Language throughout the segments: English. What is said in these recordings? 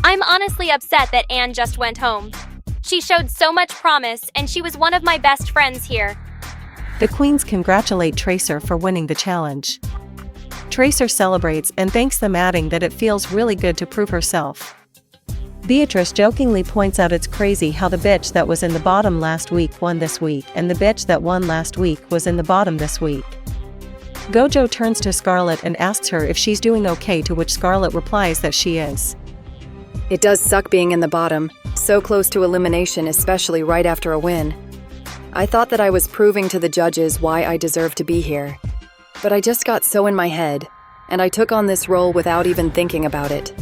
I'm honestly upset that Anne just went home. She showed so much promise, and she was one of my best friends here. The queens congratulate Tracer for winning the challenge. Tracer celebrates and thanks them, adding that it feels really good to prove herself. Beatrice jokingly points out it's crazy how the bitch that was in the bottom last week won this week, and the bitch that won last week was in the bottom this week. Gojo turns to Scarlet and asks her if she's doing okay, to which Scarlet replies that she is. It does suck being in the bottom, so close to elimination, especially right after a win. I thought that I was proving to the judges why I deserve to be here. But I just got so in my head, and I took on this role without even thinking about it.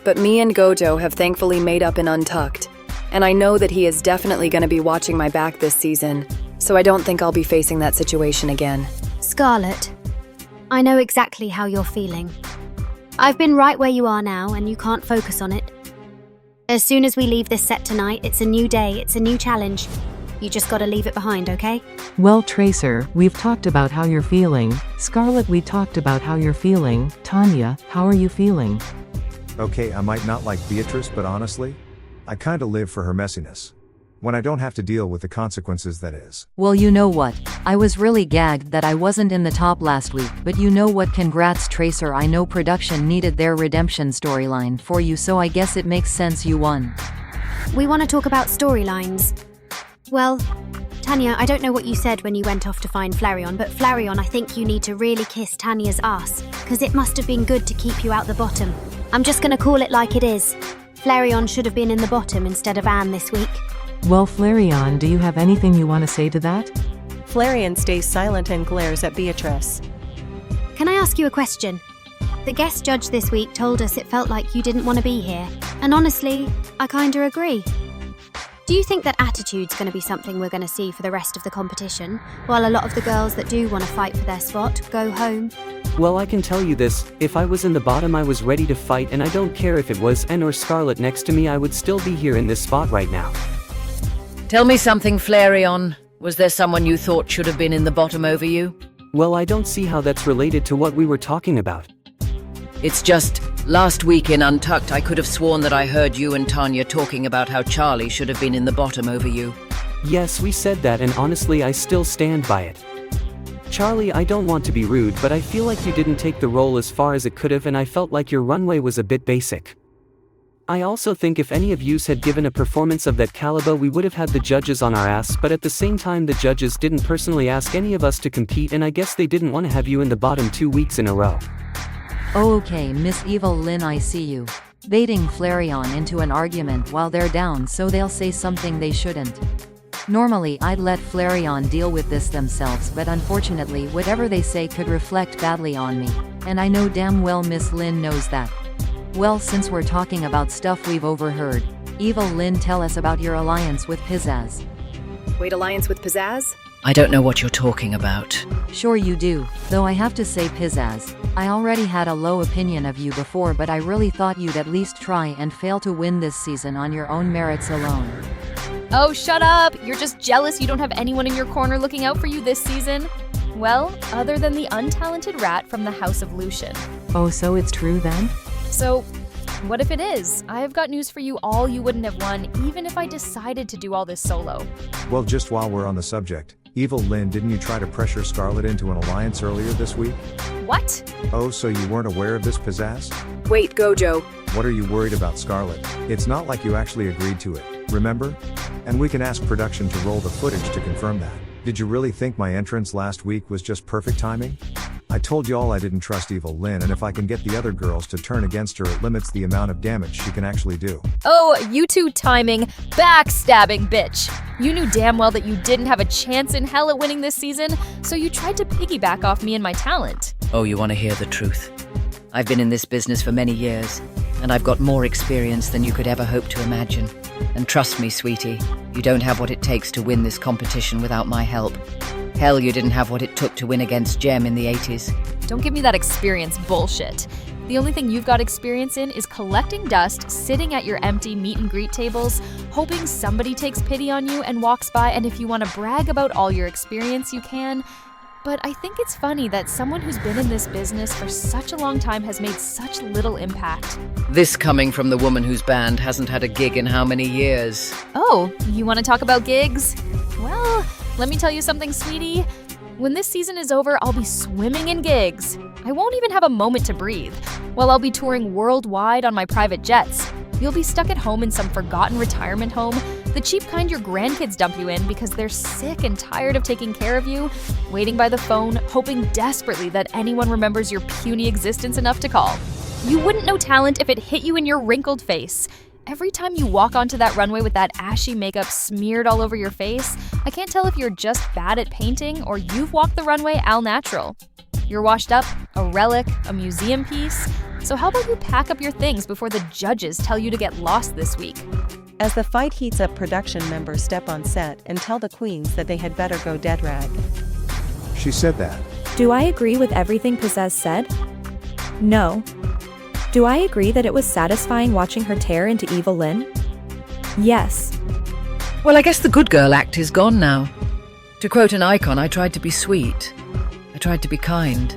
But me and Gojo have thankfully made up in Untucked, and I know that he is definitely going to be watching my back this season, so I don't think I'll be facing that situation again. Scarlet, I know exactly how you're feeling. I've been right where you are now, and you can't focus on it. As soon as we leave this set tonight, it's a new day, it's a new challenge. You just gotta leave it behind, okay? Well, Tracer, we've talked about how you're feeling. Scarlet, we talked about how you're feeling. Tanya, how are you feeling? Okay, I might not like Beatrice, but honestly, I kinda live for her messiness. When I don't have to deal with the consequences, that is. Well, you know what? I was really gagged that I wasn't in the top last week, but you know what? Congrats, Tracer. I know production needed their redemption storyline for you, so I guess it makes sense you won. We want to talk about storylines. Well, Tanya, I don't know what you said when you went off to find Flareon, but Flareon, I think you need to really kiss Tanya's ass, because it must have been good to keep you out the bottom. I'm just gonna call it like it is. Flareon should have been in the bottom instead of Anne this week. Well, Flareon, do you have anything you want to say to that? Flareon stays silent and glares at Beatrice. Can I ask you a question? The guest judge this week told us it felt like you didn't want to be here, and honestly, I kinda agree. Do you think that attitude's going to be something we're going to see for the rest of the competition, while a lot of the girls that do want to fight for their spot go home? Well, I can tell you this, if I was in the bottom I was ready to fight, and I don't care if it was Anne or Scarlet next to me, I would still be here in this spot right now. Tell me something, Flareon. Was there someone you thought should have been in the bottom over you? Well, I don't see how that's related to what we were talking about. It's just, last week in Untucked, I could have sworn that I heard you and Tanya talking about how Charlie should have been in the bottom over you. Yes, we said that, and honestly I still stand by it. Charlie, I don't want to be rude, but I feel like you didn't take the role as far as it could have, and I felt like your runway was a bit basic. I also think if any of yous had given a performance of that caliber, we would have had the judges on our ass, but at the same time the judges didn't personally ask any of us to compete, and I guess they didn't want to have you in the bottom 2 weeks in a row. Oh, okay, Miss Evil Lynn, I see you. Baiting Flareon into an argument while they're down so they'll say something they shouldn't. Normally I'd let Flareon deal with this themselves, but unfortunately whatever they say could reflect badly on me, and I know damn well Miss Lynn knows that. Well, since we're talking about stuff we've overheard, Evil Lynn, tell us about your alliance with Pizzazz. Wait, alliance with Pizzazz? I don't know what you're talking about. Sure you do, though I have to say, Pizzazz, I already had a low opinion of you before, but I really thought you'd at least try and fail to win this season on your own merits alone. Oh, shut up! You're just jealous you don't have anyone in your corner looking out for you this season? Well, other than the untalented rat from the House of Lucian. Oh, so it's true then? So, what if it is? I've got news for you all. You wouldn't have won, even if I decided to do all this solo. Well, just while we're on the subject, Evil Lynn, didn't you try to pressure Scarlet into an alliance earlier this week? What? Oh, so you weren't aware of this, Pizzazz? Wait, Gojo. What are you worried about, Scarlet? It's not like you actually agreed to it, remember? And we can ask production to roll the footage to confirm that. Did you really think my entrance last week was just perfect timing? I told y'all I didn't trust Evil Lynn, and if I can get the other girls to turn against her, it limits the amount of damage she can actually do. Oh, you two timing, backstabbing bitch. You knew damn well that you didn't have a chance in hell at winning this season, so you tried to piggyback off me and my talent. Oh, you want to hear the truth? I've been in this business for many years, and I've got more experience than you could ever hope to imagine. And trust me, sweetie, you don't have what it takes to win this competition without my help. Hell, you didn't have what it took to win against Gem in the 80s. Don't give me that experience bullshit. The only thing you've got experience in is collecting dust, sitting at your empty meet and greet tables, hoping somebody takes pity on you and walks by, and if you want to brag about all your experience, you can. but I think it's funny that someone who's been in this business for such a long time has made such little impact. This coming from the woman whose band hasn't had a gig in how many years? Oh, you want to talk about gigs? Well, let me tell you something, sweetie. When this season is over, I'll be swimming in gigs. I won't even have a moment to breathe. While I'll be touring worldwide on my private jets, you'll be stuck at home in some forgotten retirement home, the cheap kind your grandkids dump you in because they're sick and tired of taking care of you, waiting by the phone, hoping desperately that anyone remembers your puny existence enough to call. You wouldn't know talent if it hit you in your wrinkled face. Every time you walk onto that runway with that ashy makeup smeared all over your face, I can't tell if you're just bad at painting or you've walked the runway al natural. You're washed up, a relic, a museum piece. So how about you pack up your things before the judges tell you to get lost this week? As the fight heats up, production members step on set and tell the queens that they had better go dead rag. She said that. Do I agree with everything Pizzazz said? No. Do I agree that it was satisfying watching her tear into Evil Lynn? Yes. Well, I guess the good girl act is gone now. To quote an icon, I tried to be sweet. I tried to be kind.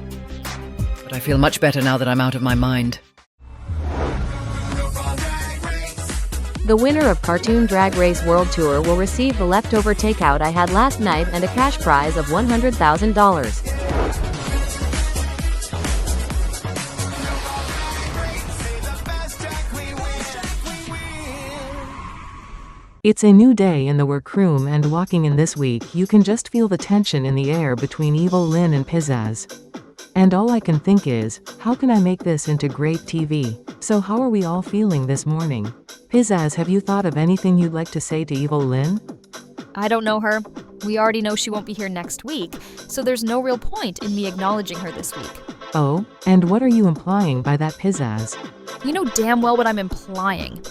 But I feel much better now that I'm out of my mind. The winner of Cartoon Drag Race World Tour will receive the leftover takeout I had last night and a cash prize of $100,000. It's a new day in the workroom, and walking in this week, you can just feel the tension in the air between Evil Lynn and Pizzazz. And all I can think is, how can I make this into great TV? So how are we all feeling this morning? Pizzazz, have you thought of anything you'd like to say to Evil Lynn? I don't know her. We already know she won't be here next week, so there's no real point in me acknowledging her this week. Oh, and what are you implying by that, Pizzazz? You know damn well what I'm implying.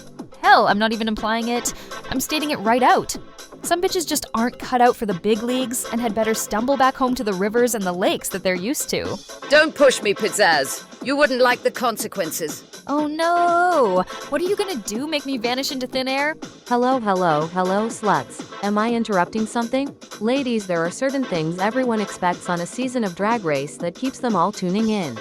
Hell, I'm not even implying it. I'm stating it right out. Some bitches just aren't cut out for the big leagues and had better stumble back home to the rivers and the lakes that they're used to. Don't push me, Pizzazz. You wouldn't like the consequences. Oh no! What are you gonna do, make me vanish into thin air? Hello, sluts. Am I interrupting something? Ladies, there are certain things everyone expects on a season of Drag Race that keeps them all tuning in.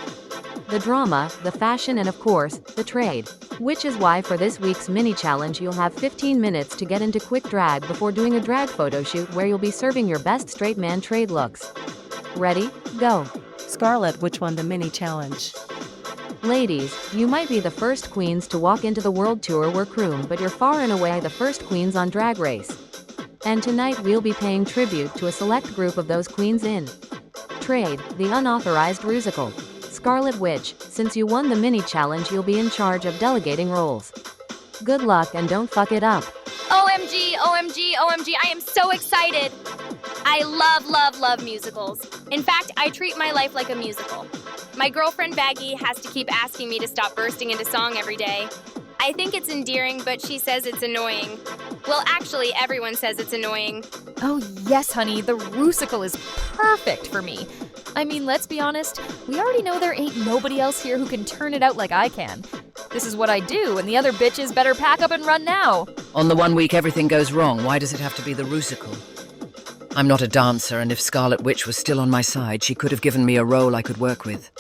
The drama, the fashion, and of course, the trade. Which is why for this week's mini challenge you'll have 15 minutes to get into quick drag before doing a drag photo shoot where you'll be serving your best straight man trade looks. Ready? Go. Scarlett, which won the mini challenge? Ladies, you might be the first queens to walk into the World Tour workroom, but you're far and away the first queens on Drag Race. And tonight we'll be paying tribute to a select group of those queens in Trade, the Unauthorized Rusical. Scarlet Witch, since you won the mini challenge, you'll be in charge of delegating roles. Good luck and don't fuck it up. OMG, OMG, OMG, I am so excited. I love musicals. In fact, I treat my life like a musical. My girlfriend Baggy has to keep asking me to stop bursting into song every day. I think it's endearing, but she says it's annoying. Well, actually, everyone says it's annoying. Oh yes, honey, the Rusical is perfect for me. I mean, let's be honest, we already know there ain't nobody else here who can turn it out like I can. This is what I do, and the other bitches better pack up and run now. On the one week everything goes wrong, why does it have to be the Rusical? I'm not a dancer, and if Scarlet Witch was still on my side, she could have given me a role I could work with.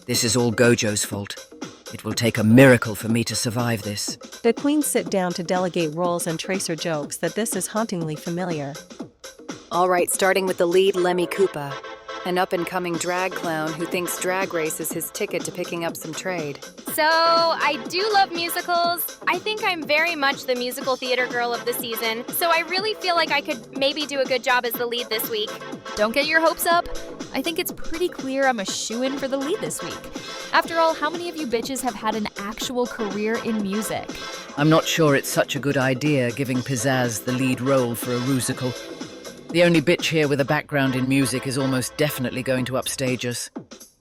This is all Gojo's fault. It will take a miracle for me to survive this. The queens sit down to delegate roles, and Tracer jokes that this is hauntingly familiar. All right, starting with the lead, Lemmy Koopa, an up-and-coming drag clown who thinks Drag Race is his ticket to picking up some trade. So, I do love musicals. I think I'm very much the musical theater girl of the season, so I really feel like I could maybe do a good job as the lead this week. Don't get your hopes up. I think it's pretty clear I'm a shoo-in for the lead this week. After all, how many of you bitches have had an actual career in music? I'm not sure it's such a good idea giving Pizzazz the lead role for a Rusical. The only bitch here with a background in music is almost definitely going to upstage us.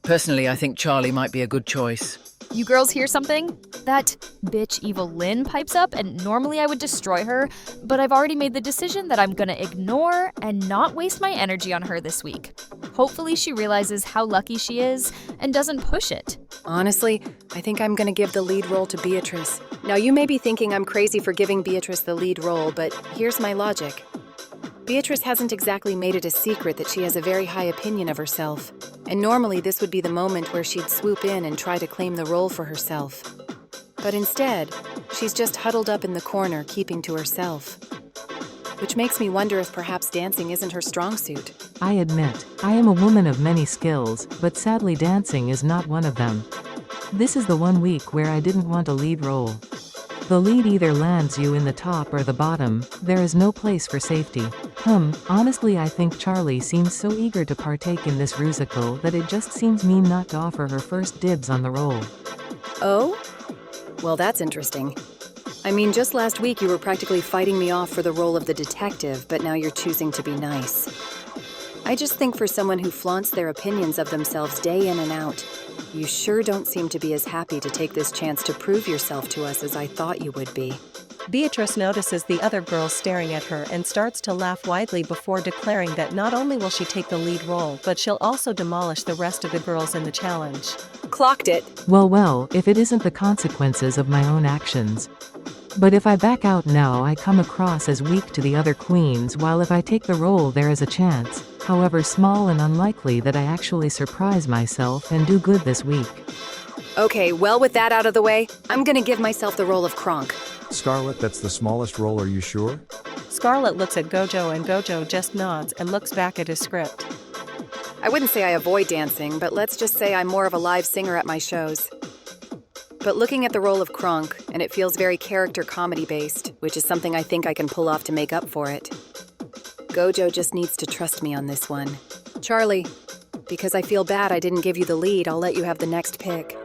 Personally, I think Charlie might be a good choice. You girls hear something? That bitch Evil Lynn pipes up, and normally I would destroy her, but I've already made the decision that I'm gonna ignore and not waste my energy on her this week. Hopefully she realizes how lucky she is and doesn't push it. Honestly, I think I'm gonna give the lead role to Beatrice. Now, you may be thinking I'm crazy for giving Beatrice the lead role, but here's my logic. Beatrice hasn't exactly made it a secret that she has a very high opinion of herself, and normally this would be the moment where she'd swoop in and try to claim the role for herself. But instead, she's just huddled up in the corner, keeping to herself. Which makes me wonder if perhaps dancing isn't her strong suit. I admit, I am a woman of many skills, but sadly dancing is not one of them. This is the one week where I didn't want a lead role. The lead either lands you in the top or the bottom, there is no place for safety. Honestly I think Charlie seems so eager to partake in this Rusical that it just seems mean not to offer her first dibs on the role. Oh? Well, that's interesting. I mean, just last week you were practically fighting me off for the role of the detective, but now you're choosing to be nice. I just think for someone who flaunts their opinions of themselves day in and out, you sure don't seem to be as happy to take this chance to prove yourself to us as I thought you would be. Beatrice notices the other girls staring at her and starts to laugh widely before declaring that not only will she take the lead role, but she'll also demolish the rest of the girls in the challenge. Clocked it. Well, if it isn't the consequences of my own actions. But if I back out now I come across as weak to the other queens, while if I take the role there is a chance, however small and unlikely, that I actually surprise myself and do good this week. Okay, well, with that out of the way, I'm gonna give myself the role of Kronk. Scarlet, that's the smallest role, are you sure? Scarlet looks at Gojo and Gojo just nods and looks back at his script. I wouldn't say I avoid dancing, but let's just say I'm more of a live singer at my shows. But looking at the role of Kronk, and it feels very character comedy based, which is something I think I can pull off to make up for it. Gojo just needs to trust me on this one. Charlie, because I feel bad I didn't give you the lead, I'll let you have the next pick.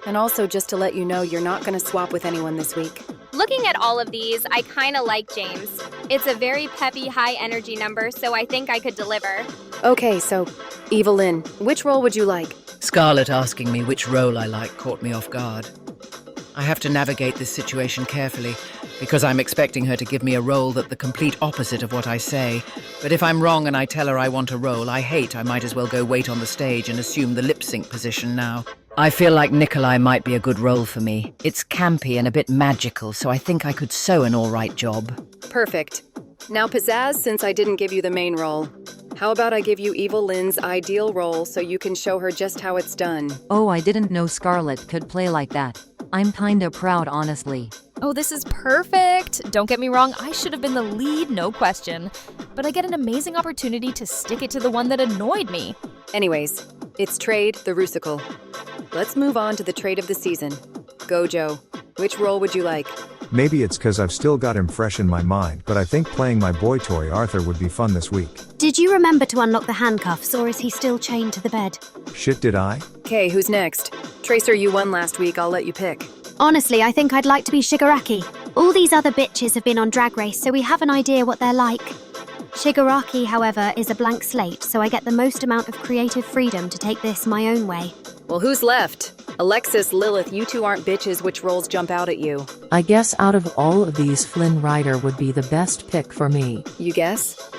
And also just to let you know you're not gonna swap with anyone this week. Looking at all of these, I kinda like James. It's a very peppy, high-energy number, so I think I could deliver. Okay, so, Evelyn, which role would you like? Scarlet asking me which role I like caught me off guard. I have to navigate this situation carefully, because I'm expecting her to give me a role that's the complete opposite of what I say. But if I'm wrong and I tell her I want a role I might as well go wait on the stage and assume the lip-sync position now. I feel like Nikolai might be a good role for me. It's campy and a bit magical, so I think I could sew an alright job. Perfect. Now, Pizzazz, since I didn't give you the main role, how about I give you Evelyn's ideal role so you can show her just how it's done? Oh, I didn't know Scarlet could play like that. I'm kinda proud, honestly. Oh, this is perfect! Don't get me wrong, I should have been the lead, no question. But I get an amazing opportunity to stick it to the one that annoyed me. Anyways, it's Trade the Rusical. Let's move on to the trade of the season. Gojo, which role would you like? Maybe it's cause I've still got him fresh in my mind, but I think playing my boy toy Arthur would be fun this week. Did you remember to unlock the handcuffs, or is he still chained to the bed? Shit, did I? Okay, who's next? Tracer, you won last week, I'll let you pick. Honestly, I think I'd like to be Shigaraki. All these other bitches have been on Drag Race, so we have an idea what they're like. Shigaraki, however, is a blank slate, so I get the most amount of creative freedom to take this my own way. Well, who's left? Alexis, Lilith, you two aren't bitches. Which roles jump out at you? I guess out of all of these Flynn Rider would be the best pick for me. You guess?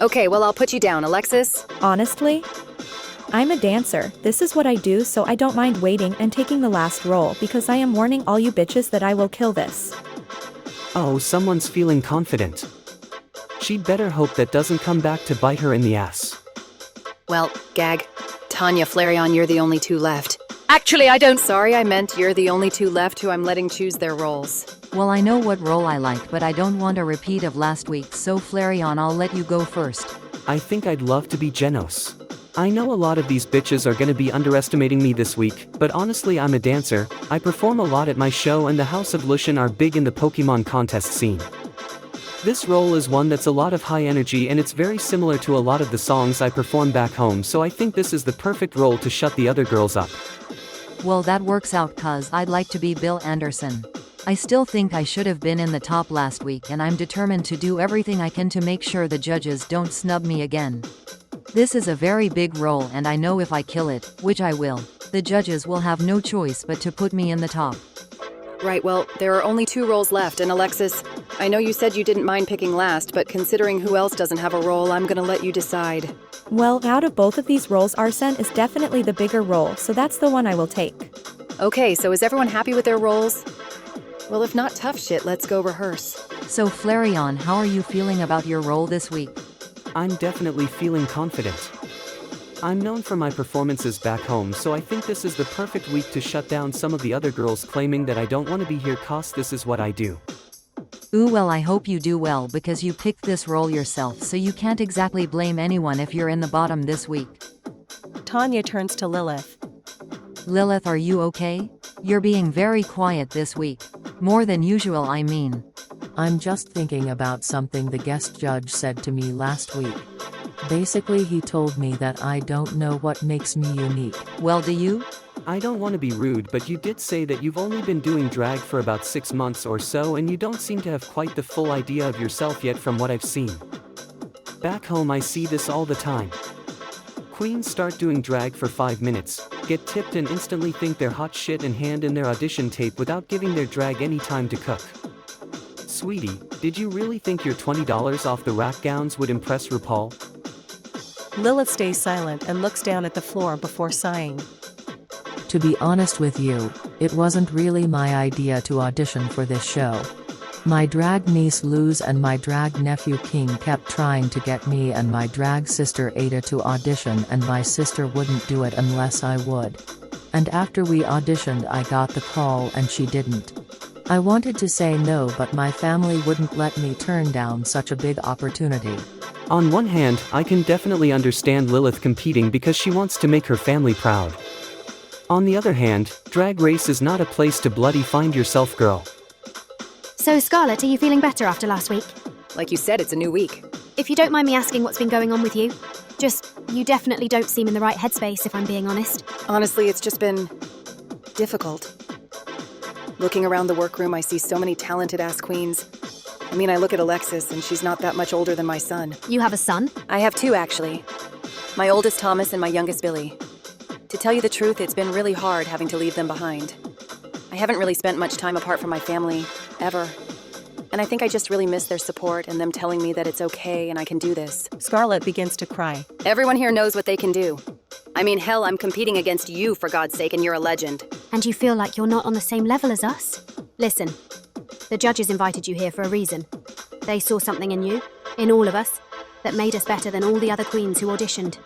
Okay, well, I'll put you down, Alexis. Honestly, I'm a dancer. This is what I do, so I don't mind waiting and taking the last role because I am warning all you bitches that I will kill this. Oh, someone's feeling confident. She'd better hope that doesn't come back to bite her in the ass. Well, gag. Tanya, Flareon, you're the only two left. Actually, I don't. Sorry, I meant you're the only two left who I'm letting choose their roles. Well, I know what role I like, but I don't want a repeat of last week, so Flareon, I'll let you go first. I think I'd love to be Genos. I know a lot of these bitches are gonna be underestimating me this week, but honestly I'm a dancer, I perform a lot at my show and the House of Lushan are big in the Pokemon contest scene. This role is one that's a lot of high energy and it's very similar to a lot of the songs I perform back home, so I think this is the perfect role to shut the other girls up. Well, that works out cause I'd like to be Bill Anderson. I still think I should have been in the top last week and I'm determined to do everything I can to make sure the judges don't snub me again. This is a very big role and I know if I kill it, which I will, the judges will have no choice but to put me in the top. Right, well, there are only 2 roles left, and Alexis, I know you said you didn't mind picking last, but considering who else doesn't have a role, I'm gonna let you decide. Well, out of both of these roles, Arsene is definitely the bigger role, so that's the one I will take. Okay, so is everyone happy with their roles? Well, if not tough shit, let's go rehearse. So Flareon, how are you feeling about your role this week? I'm definitely feeling confident. I'm known for my performances back home, so I think this is the perfect week to shut down some of the other girls claiming that I don't want to be here cause this is what I do. Ooh, well, I hope you do well because you picked this role yourself, so you can't exactly blame anyone if you're in the bottom this week. Tanya turns to Lilith. Lilith, are you okay? You're being very quiet this week. More than usual, I mean. I'm just thinking about something the guest judge said to me last week. Basically, he told me that I don't know what makes me unique. Well, do you? I don't want to be rude, but you did say that you've only been doing drag for about 6 months or so, and you don't seem to have quite the full idea of yourself yet from what I've seen. Back home, I see this all the time. Queens start doing drag for 5 minutes, get tipped and instantly think they're hot shit and hand in their audition tape without giving their drag any time to cook. Sweetie, did you really think your $20 off the rack gowns would impress RuPaul? Lilith stays silent and looks down at the floor before sighing. To be honest with you, it wasn't really my idea to audition for this show. My drag niece Luz and my drag nephew King kept trying to get me and my drag sister Ada to audition, and my sister wouldn't do it unless I would. And after we auditioned, I got the call and she didn't. I wanted to say no, but my family wouldn't let me turn down such a big opportunity. On one hand, I can definitely understand Lilith competing because she wants to make her family proud. On the other hand, Drag Race is not a place to bloody find yourself, girl. So, Scarlett, are you feeling better after last week? Like you said, it's a new week. If you don't mind me asking what's been going on with you, you definitely don't seem in the right headspace, if I'm being honest. Honestly, it's just been difficult. Looking around the workroom, I see so many talented-ass queens. I mean, I look at Alexis, and she's not that much older than my son. You have a son? I have 2, actually. My oldest Thomas and my youngest Billy. To tell you the truth, it's been really hard having to leave them behind. I haven't really spent much time apart from my family, ever. And I think I just really miss their support and them telling me that it's okay and I can do this. Scarlett begins to cry. Everyone here knows what they can do. I mean, hell, I'm competing against you, for God's sake, and you're a legend. And you feel like you're not on the same level as us? Listen, the judges invited you here for a reason. They saw something in you, in all of us, that made us better than all the other queens who auditioned.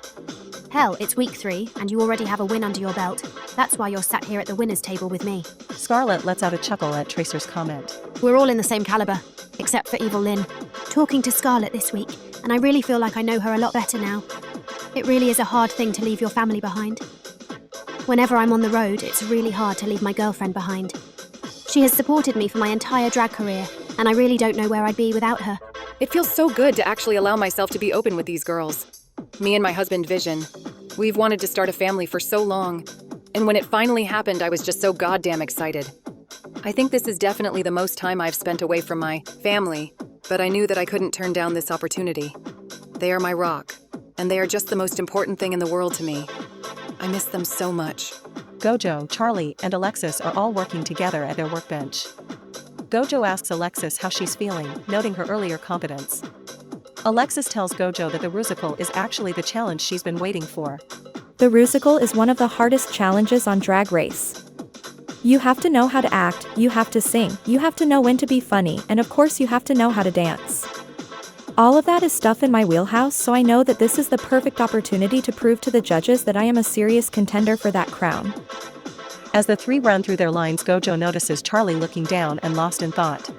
Hell, it's week 3, and you already have a win under your belt. That's why you're sat here at the winner's table with me. Scarlett lets out a chuckle at Tracer's comment. We're all in the same caliber, except for Evil Lynn. Talking to Scarlett this week, and I really feel like I know her a lot better now. It really is a hard thing to leave your family behind. Whenever I'm on the road, it's really hard to leave my girlfriend behind. She has supported me for my entire drag career, and I really don't know where I'd be without her. It feels so good to actually allow myself to be open with these girls. Me and my husband, Vision. We've wanted to start a family for so long, and when it finally happened, I was just so goddamn excited. I think this is definitely the most time I've spent away from my family, but I knew that I couldn't turn down this opportunity. They are my rock, and they are just the most important thing in the world to me. I miss them so much. Gojo, Charlie, and Alexis are all working together at their workbench. Gojo asks Alexis how she's feeling, noting her earlier confidence. Alexis tells Gojo that the Rusical is actually the challenge she's been waiting for. The Rusical is one of the hardest challenges on Drag Race. You have to know how to act, you have to sing, you have to know when to be funny, and of course you have to know how to dance. All of that is stuff in my wheelhouse, so I know that this is the perfect opportunity to prove to the judges that I am a serious contender for that crown. As the 3 run through their lines, Gojo notices Charlie looking down and lost in thought.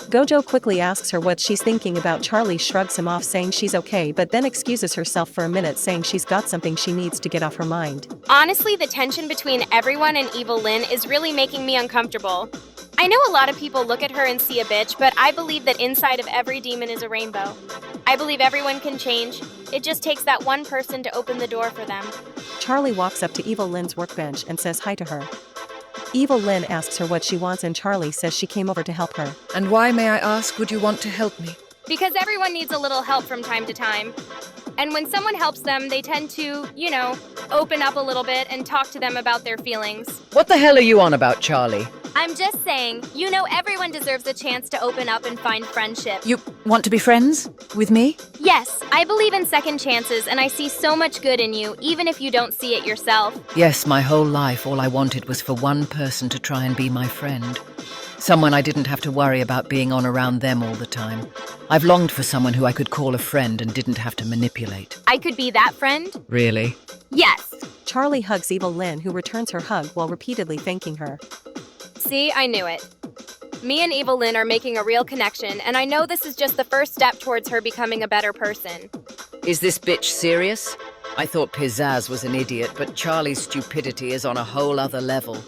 Gojo quickly asks her what she's thinking about. Charlie shrugs him off, saying she's okay, but then excuses herself for a minute, saying she's got something she needs to get off her mind. Honestly, the tension between everyone and Evil Lynn is really making me uncomfortable. I know a lot of people look at her and see a bitch, but I believe that inside of every demon is a rainbow. I believe everyone can change. It just takes that one person to open the door for them. Charlie walks up to Evil Lynn's workbench and says hi to her. Evil Lynn asks her what she wants, and Charlie says she came over to help her. And why, may I ask, would you want to help me? Because everyone needs a little help from time to time. And when someone helps them, they tend to, open up a little bit and talk to them about their feelings. What the hell are you on about, Charlie? I'm just saying, everyone deserves a chance to open up and find friendship. You want to be friends with me? Yes, I believe in second chances, and I see so much good in you, even if you don't see it yourself. Yes, my whole life all I wanted was for one person to try and be my friend. Someone I didn't have to worry about being on around them all the time. I've longed for someone who I could call a friend and didn't have to manipulate. I could be that friend? Really? Yes. Charlie hugs Evil Lynn, who returns her hug while repeatedly thanking her. See, I knew it. Me and Evil Lynn are making a real connection, and I know this is just the first step towards her becoming a better person. Is this bitch serious? I thought Pizzazz was an idiot, but Charlie's stupidity is on a whole other level.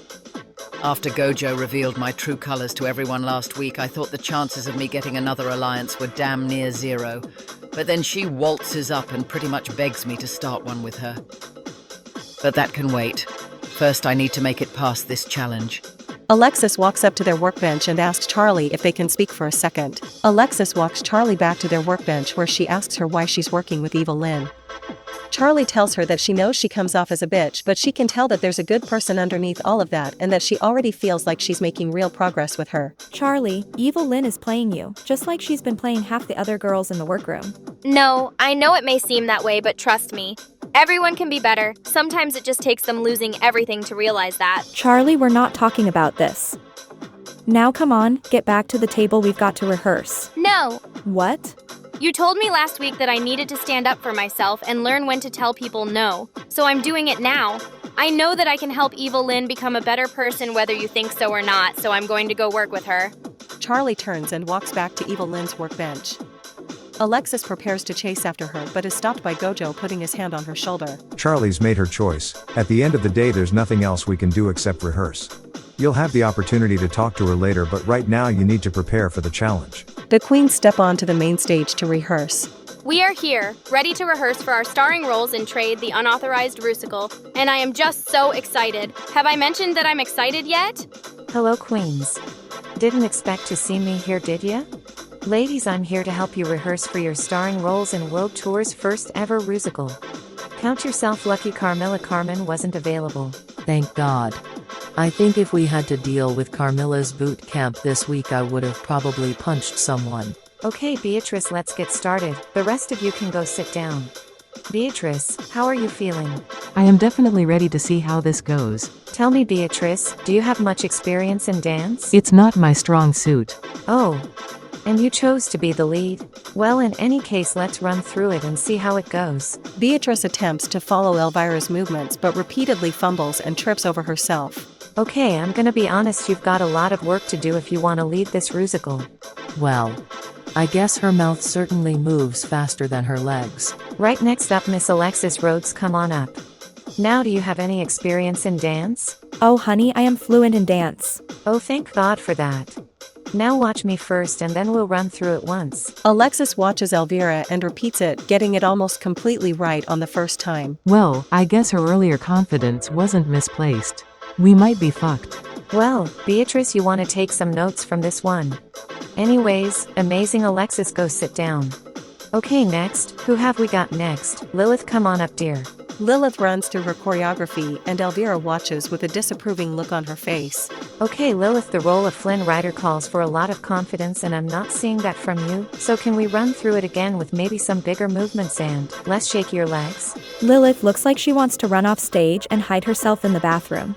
After Gojo revealed my true colors to everyone last week, I thought the chances of me getting another alliance were damn near zero. But then she waltzes up and pretty much begs me to start one with her. But that can wait. First, I need to make it past this challenge. Alexis walks up to their workbench and asks Charlie if they can speak for a second. Alexis walks Charlie back to their workbench, where she asks her why she's working with Evil Lynn. Charlie tells her that she knows she comes off as a bitch, but she can tell that there's a good person underneath all of that and that she already feels like she's making real progress with her. Charlie, Evil Lynn is playing you, just like she's been playing half the other girls in the workroom. No, I know it may seem that way, but trust me. Everyone can be better. Sometimes it just takes them losing everything to realize that. Charlie, we're not talking about this. Now come on, get back to the table, we've got to rehearse. No. What? You told me last week that I needed to stand up for myself and learn when to tell people no, so I'm doing it now. I know that I can help Evil Lynn become a better person whether you think so or not, so I'm going to go work with her. Charlie turns and walks back to Evil Lynn's workbench. Alexis prepares to chase after her but is stopped by Gojo putting his hand on her shoulder. Charlie's made her choice. At the end of the day, there's nothing else we can do except rehearse. You'll have the opportunity to talk to her later, but right now you need to prepare for the challenge. The queens step onto the main stage to rehearse. We are here, ready to rehearse for our starring roles in Trade, the Unauthorized Rusical, and I am just so excited. Have I mentioned that I'm excited yet? Hello, queens. Didn't expect to see me here, did ya? Ladies, I'm here to help you rehearse for your starring roles in World Tour's first ever Rusical. Count yourself lucky Carmilla Carmen wasn't available. Thank God. I think if we had to deal with Carmilla's boot camp this week, I would have probably punched someone. Okay, Beatrice, let's get started. The rest of you can go sit down. Beatrice, how are you feeling? I am definitely ready to see how this goes. Tell me, Beatrice, do you have much experience in dance? It's not my strong suit. Oh. And you chose to be the lead? Well, in any case, let's run through it and see how it goes. Beatrice attempts to follow Elvira's movements but repeatedly fumbles and trips over herself. Okay, I'm gonna be honest, you've got a lot of work to do if you want to lead this Rusical. Well, I guess her mouth certainly moves faster than her legs. Right, next up, Miss Alexis Rhodes, come on up. Now, do you have any experience in dance? Oh honey, I am fluent in dance. Oh, thank God for that. Now watch me first and then we'll run through it once. Alexis watches Elvira and repeats it, getting it almost completely right on the first time. Well, I guess her earlier confidence wasn't misplaced. We might be fucked. Well, Beatrice, you want to take some notes from this one. Anyways, amazing Alexis, go sit down. Okay, next, who have we got next? Lilith, come on up, dear. Lilith runs through her choreography and Elvira watches with a disapproving look on her face. Okay, Lilith, the role of Flynn Rider calls for a lot of confidence and I'm not seeing that from you, so can we run through it again with maybe some bigger movements and less shakier legs? Lilith looks like she wants to run off stage and hide herself in the bathroom.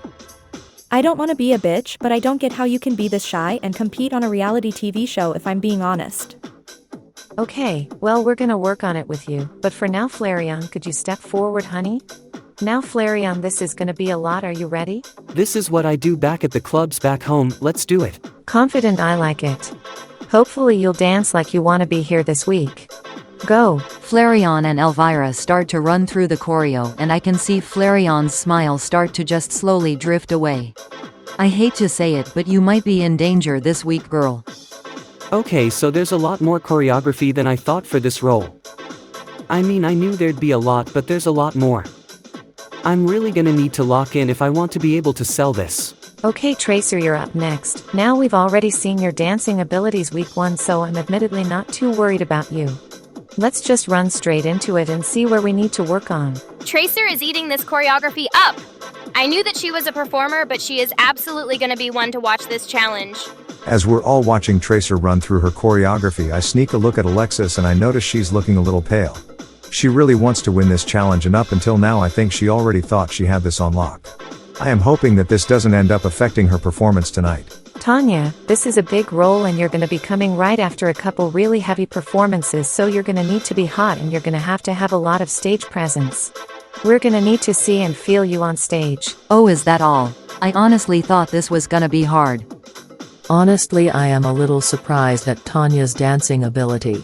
I don't want to be a bitch, but I don't get how you can be this shy and compete on a reality TV show, if I'm being honest. Okay, well, we're gonna work on it with you, but for now, Flareon, could you step forward, honey? Now, Flareon, this is gonna be a lot, are you ready? This is what I do back at the clubs back home, let's do it. Confident, I like it. Hopefully you'll dance like you want to be here this week. Go. Flareon and Elvira start to run through the choreo and I can see Flareon's smile start to just slowly drift away. I hate to say it, but you might be in danger this week, girl. Okay, so there's a lot more choreography than I thought for this role. I mean, I knew there'd be a lot, but there's a lot more. I'm really gonna need to lock in if I want to be able to sell this. Okay, Tracer, you're up next. Now, we've already seen your dancing abilities week 1, so I'm admittedly not too worried about you. Let's just run straight into it and see where we need to work on. Tracer is eating this choreography up. I knew that she was a performer, but she is absolutely going to be one to watch this challenge. As we're all watching Tracer run through her choreography, I sneak a look at Alexis and I notice she's looking a little pale. She really wants to win this challenge, and up until now I think she already thought she had this on lock. I am hoping that this doesn't end up affecting her performance tonight. Tanya, this is a big role and you're gonna be coming right after a couple really heavy performances, so you're gonna need to be hot and you're gonna have to have a lot of stage presence. We're gonna need to see and feel you on stage. Oh, is that all? I honestly thought this was gonna be hard. Honestly, I am a little surprised at Tanya's dancing ability.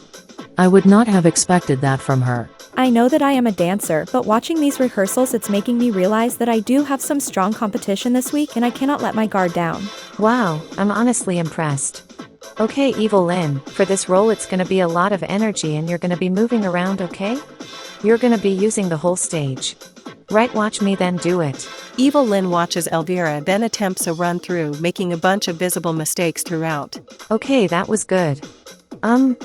I would not have expected that from her. I know that I am a dancer, but watching these rehearsals, it's making me realize that I do have some strong competition this week and I cannot let my guard down. Wow, I'm honestly impressed. Okay, Evil Lynn, for this role it's gonna be a lot of energy and you're gonna be moving around, okay? You're gonna be using the whole stage. Right, watch me then do it. Evil Lynn watches Elvira then attempts a run through, making a bunch of visible mistakes throughout. Okay, that was good.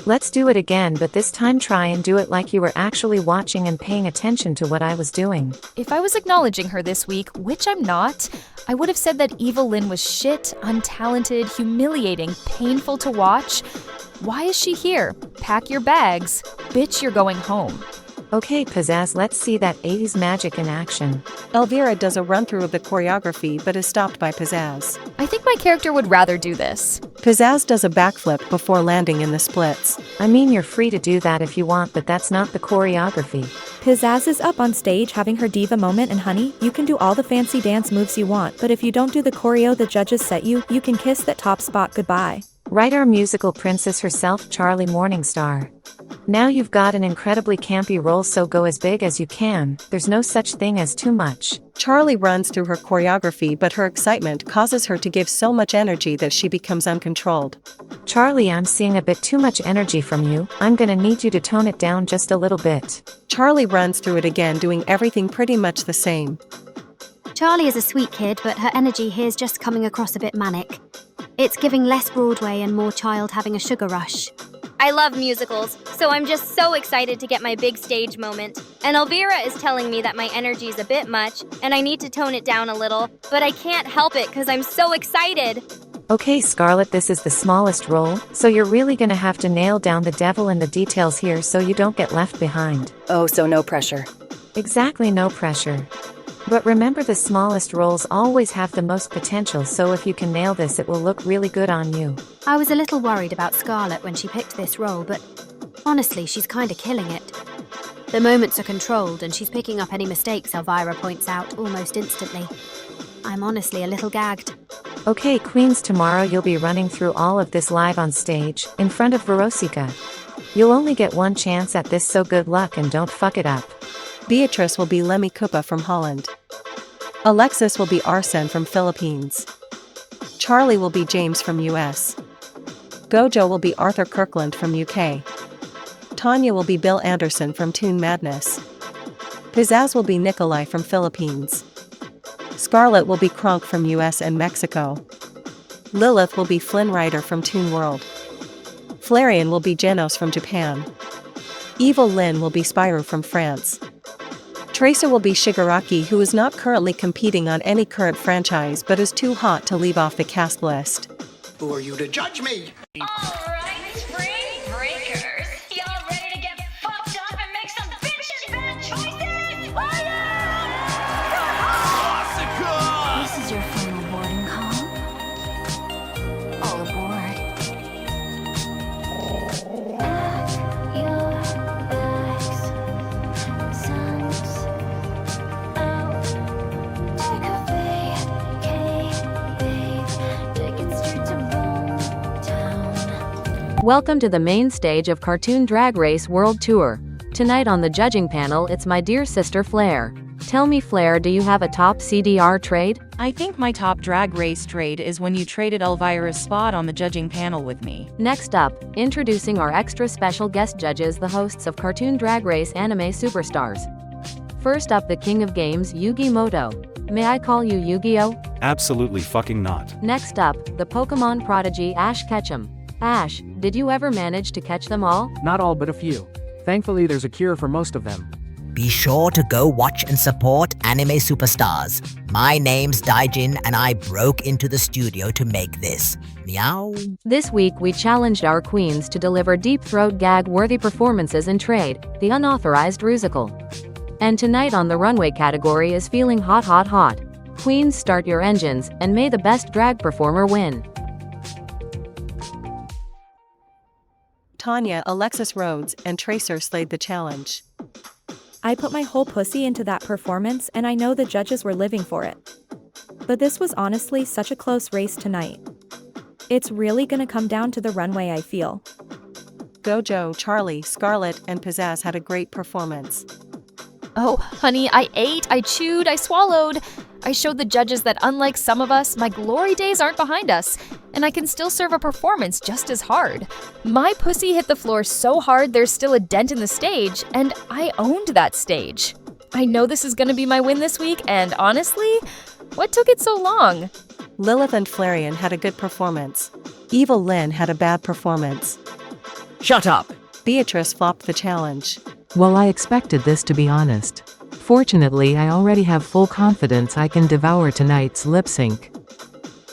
Let's do it again, but this time try and do it like you were actually watching and paying attention to what I was doing. If I was acknowledging her this week, which I'm not, I would have said that Evil Lynn was shit, untalented, humiliating, painful to watch. Why is she here? Pack your bags. Bitch, you're going home. Okay, Pizzazz, let's see that 80s magic in action. Elvira does a run-through of the choreography but is stopped by Pizzazz. I think my character would rather do this. Pizzazz does a backflip before landing in the splits. I mean, you're free to do that if you want, but that's not the choreography. Pizzazz is up on stage having her diva moment, and honey, you can do all the fancy dance moves you want, but if you don't do the choreo the judges set you, you can kiss that top spot goodbye. Right, our musical princess herself, Charlie Morningstar. Now you've got an incredibly campy role, so go as big as you can. There's no such thing as too much. Charlie runs through her choreography, but her excitement causes her to give so much energy that she becomes uncontrolled. Charlie, I'm seeing a bit too much energy from you. I'm gonna need you to tone it down just a little bit. Charlie runs through it again, doing everything pretty much the same. Charlie is a sweet kid, but her energy here's just coming across a bit manic. It's giving less Broadway and more child having a sugar rush. I love musicals, so I'm just so excited to get my big stage moment. And Elvira is telling me that my energy's a bit much, and I need to tone it down a little, but I can't help it because I'm so excited. Okay, Scarlett, this is the smallest role, so you're really gonna have to nail down the devil in the details here so you don't get left behind. Oh, so no pressure. Exactly, no pressure. But remember, the smallest roles always have the most potential, so if you can nail this, it will look really good on you. I was a little worried about Scarlett when she picked this role, but honestly, she's kinda killing it. The moments are controlled and she's picking up any mistakes, Elvira points out, almost instantly. I'm honestly a little gagged. Okay, Queens, tomorrow you'll be running through all of this live on stage, in front of Verosica. You'll only get one chance at this, so good luck and don't fuck it up. Beatrice will be Lemmy Koopa from Holland. Alexis will be Arsene from Philippines. Charlie will be James from US. Gojo will be Arthur Kirkland from UK. Tanya will be Bill Anderson from Toon Madness. Pizzazz will be Nikolai from Philippines. Scarlett will be Kronk from US and Mexico. Lilith will be Flynn Rider from Toon World. Flareon will be Genos from Japan. Evil Lynn will be Spyro from France. Tracer will be Shigaraki, who is not currently competing on any current franchise but is too hot to leave off the cast list. Who are you to judge me? Alright, spring breakers. Y'all ready to get fucked up and make some bitchin' bad choices? This is your final boarding call. All aboard. Pack your bags. Sun's out. Take a vacay, babe. Take it straight to Bone Town. Welcome to the main stage of Cartoon Drag Race World Tour. Tonight on the judging panel, it's my dear sister Flair. Tell me, Flair, do you have a top CDR trade? I think my top drag race trade is when you traded Elvira's spot on the judging panel with me. Next up, introducing our extra special guest judges, the hosts of Cartoon Drag Race Anime Superstars. First up, the king of games, Yugi Moto. May I call you Yu-Gi-Oh? Absolutely fucking not. Next up, the Pokemon prodigy, Ash Ketchum. Ash, did you ever manage to catch them all? Not all, but a few. Thankfully, there's a cure for most of them. Be sure to go watch and support Anime Superstars. My name's Daijin and I broke into the studio to make this. Meow. This week, we challenged our queens to deliver deep-throat gag-worthy performances in trade, the Unauthorized Rusical. And tonight on the runway category is feeling hot, hot, hot. Queens, start your engines, and may the best drag performer win. Tanya, Alexis Rhodes, and Tracer slayed the challenge. I put my whole pussy into that performance and I know the judges were living for it. But this was honestly such a close race tonight. It's really gonna come down to the runway, I feel. Gojo, Charlie, Scarlett, and Pizzazz had a great performance. Oh, honey, I ate, I chewed, I swallowed. I showed the judges that unlike some of us, my glory days aren't behind us, and I can still serve a performance just as hard. My pussy hit the floor so hard there's still a dent in the stage, and I owned that stage. I know this is gonna be my win this week, and honestly, what took it so long? Lilith and Flareon had a good performance. Evil Lynn had a bad performance. Shut up! Beatrice flopped the challenge. Well, I expected this, to be honest. Fortunately, I already have full confidence I can devour tonight's lip sync.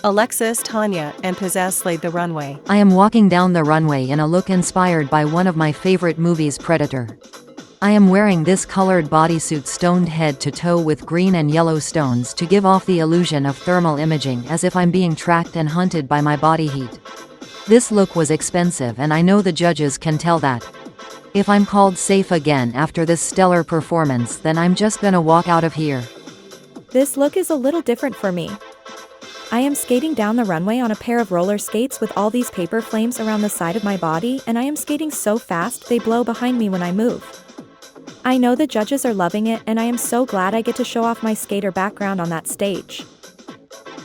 Alexis, Tanya, and Pizzazz slayed the runway. I am walking down the runway in a look inspired by one of my favorite movies, Predator. I am wearing this colored bodysuit stoned head to toe with green and yellow stones to give off the illusion of thermal imaging, as if I'm being tracked and hunted by my body heat. This look was expensive and I know the judges can tell that. If I'm called safe again after this stellar performance, then I'm just gonna walk out of here. This look is a little different for me. I am skating down the runway on a pair of roller skates with all these paper flames around the side of my body, and I am skating so fast they blow behind me when I move. I know the judges are loving it, and I am so glad I get to show off my skater background on that stage.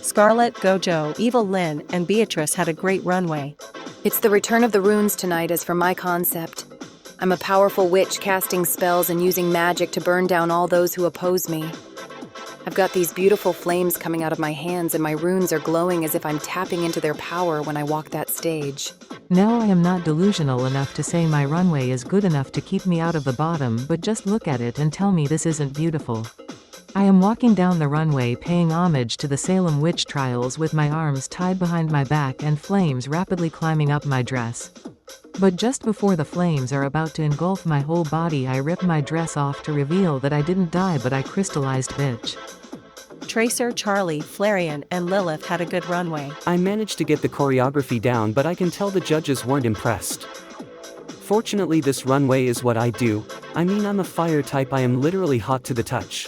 Scarlett, Gojo, Evil Lynn, and Beatrice had a great runway. It's the return of the runes tonight as for my concept. I'm a powerful witch casting spells and using magic to burn down all those who oppose me. I've got these beautiful flames coming out of my hands and my runes are glowing as if I'm tapping into their power when I walk that stage. Now I am not delusional enough to say my runway is good enough to keep me out of the bottom, but just look at it and tell me this isn't beautiful. I am walking down the runway paying homage to the Salem witch trials with my arms tied behind my back and flames rapidly climbing up my dress. But just before the flames are about to engulf my whole body, I rip my dress off to reveal that I didn't die but I crystallized, bitch. Tracer, Charlie, Flareon, and Lilith had a good runway. I managed to get the choreography down, but I can tell the judges weren't impressed. Fortunately, this runway is what I do. I mean, I'm a fire type, I am literally hot to the touch.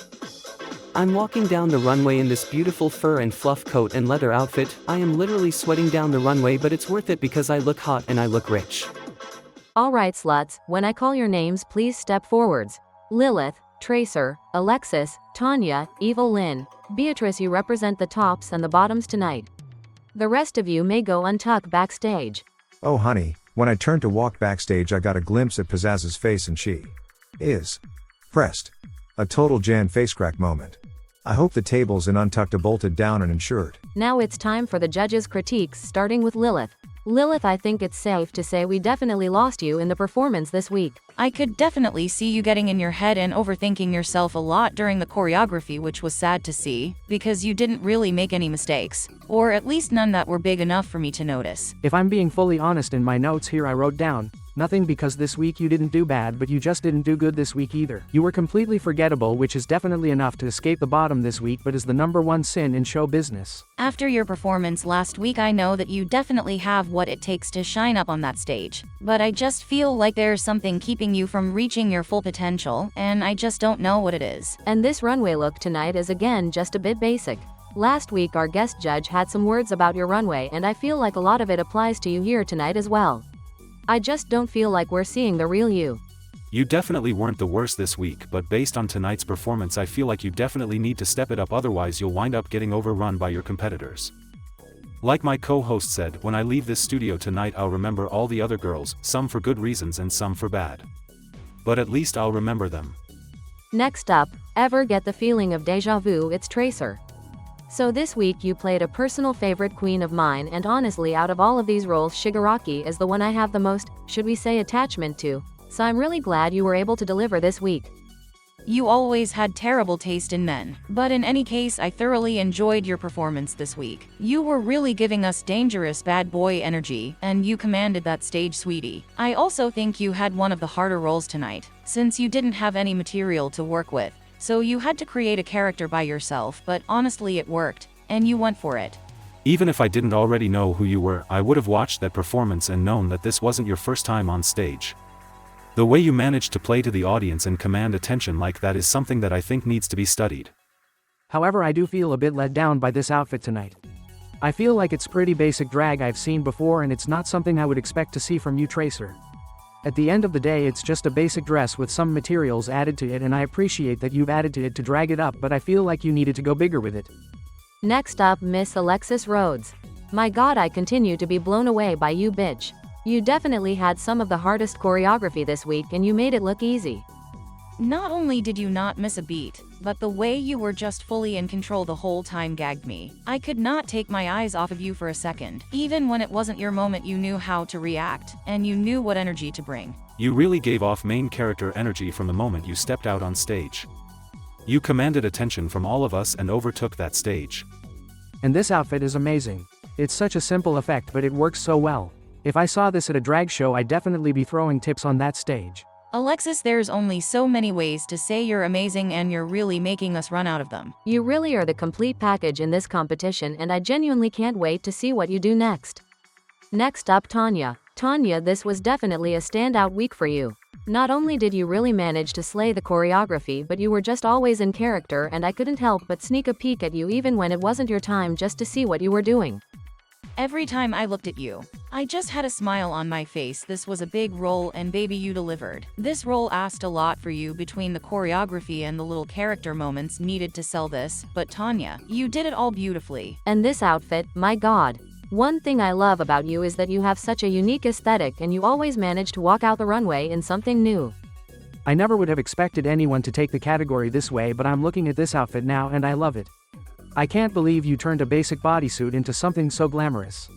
I'm walking down the runway in this beautiful fur and fluff coat and leather outfit. I am literally sweating down the runway, but it's worth it because I look hot and I look rich. Alright, sluts, when I call your names, please step forwards. Lilith, Tracer, Alexis, Tanya, Evil Lynn, Beatrice, you represent the tops and the bottoms tonight. The rest of you may go untuck backstage. Oh honey, when I turned to walk backstage I got a glimpse at Pizzazz's face and she is pressed. A total Jan face crack moment. I hope the tables in untucked are bolted down and insured. Now it's time for the judges' critiques, starting with Lilith. Lilith, I think it's safe to say we definitely lost you in the performance this week. I could definitely see you getting in your head and overthinking yourself a lot during the choreography, which was sad to see, because you didn't really make any mistakes. Or at least none that were big enough for me to notice. If I'm being fully honest, in my notes here I wrote down, nothing, because this week you didn't do bad, but you just didn't do good this week either. You were completely forgettable, which is definitely enough to escape the bottom this week, but is the #1 sin in show business. After your performance last week, I know that you definitely have what it takes to shine up on that stage. But I just feel like there's something keeping you from reaching your full potential, and I just don't know what it is. And this runway look tonight is again just a bit basic. Last week our guest judge had some words about your runway, and I feel like a lot of it applies to you here tonight as well. I just don't feel like we're seeing the real you. You definitely weren't the worst this week, but based on tonight's performance I feel like you definitely need to step it up, otherwise you'll wind up getting overrun by your competitors. Like my co-host said, when I leave this studio tonight I'll remember all the other girls, some for good reasons and some for bad. But at least I'll remember them. Next up, ever get the feeling of deja vu? It's Tracer. So this week you played a personal favorite queen of mine, and honestly out of all of these roles Shigaraki is the one I have the most, should we say, attachment to, so I'm really glad you were able to deliver this week. You always had terrible taste in men, but in any case I thoroughly enjoyed your performance this week. You were really giving us dangerous bad boy energy, and you commanded that stage, sweetie. I also think you had one of the harder roles tonight, since you didn't have any material to work with. So you had to create a character by yourself, but honestly it worked, and you went for it. Even if I didn't already know who you were, I would have watched that performance and known that this wasn't your first time on stage. The way you managed to play to the audience and command attention like that is something that I think needs to be studied. However, I do feel a bit let down by this outfit tonight. I feel like it's pretty basic drag I've seen before and it's not something I would expect to see from you, Tracer. At the end of the day, it's just a basic dress with some materials added to it, and I appreciate that you've added to it to drag it up, but I feel like you needed to go bigger with it. Next up, Miss Alexis Rhodes. My god, I continue to be blown away by you, bitch. You definitely had some of the hardest choreography this week and you made it look easy. Not only did you not miss a beat, but the way you were just fully in control the whole time gagged me. I could not take my eyes off of you for a second. Even when it wasn't your moment, you knew how to react, and you knew what energy to bring. You really gave off main character energy from the moment you stepped out on stage. You commanded attention from all of us and overtook that stage. And this outfit is amazing. It's such a simple effect, but it works so well. If I saw this at a drag show, I'd definitely be throwing tips on that stage. Alexis, there's only so many ways to say you're amazing and you're really making us run out of them. You really are the complete package in this competition and I genuinely can't wait to see what you do next. Next up, Tanya. Tanya, this was definitely a standout week for you. Not only did you really manage to slay the choreography, but you were just always in character and I couldn't help but sneak a peek at you even when it wasn't your time just to see what you were doing. Every time I looked at you, I just had a smile on my face. This was a big role and baby, you delivered. This role asked a lot for you between the choreography and the little character moments needed to sell this, but Tanya, you did it all beautifully. And this outfit, my god. One thing I love about you is that you have such a unique aesthetic and you always manage to walk out the runway in something new. I never would have expected anyone to take the category this way, but I'm looking at this outfit now and I love it. I can't believe you turned a basic bodysuit into something so glamorous.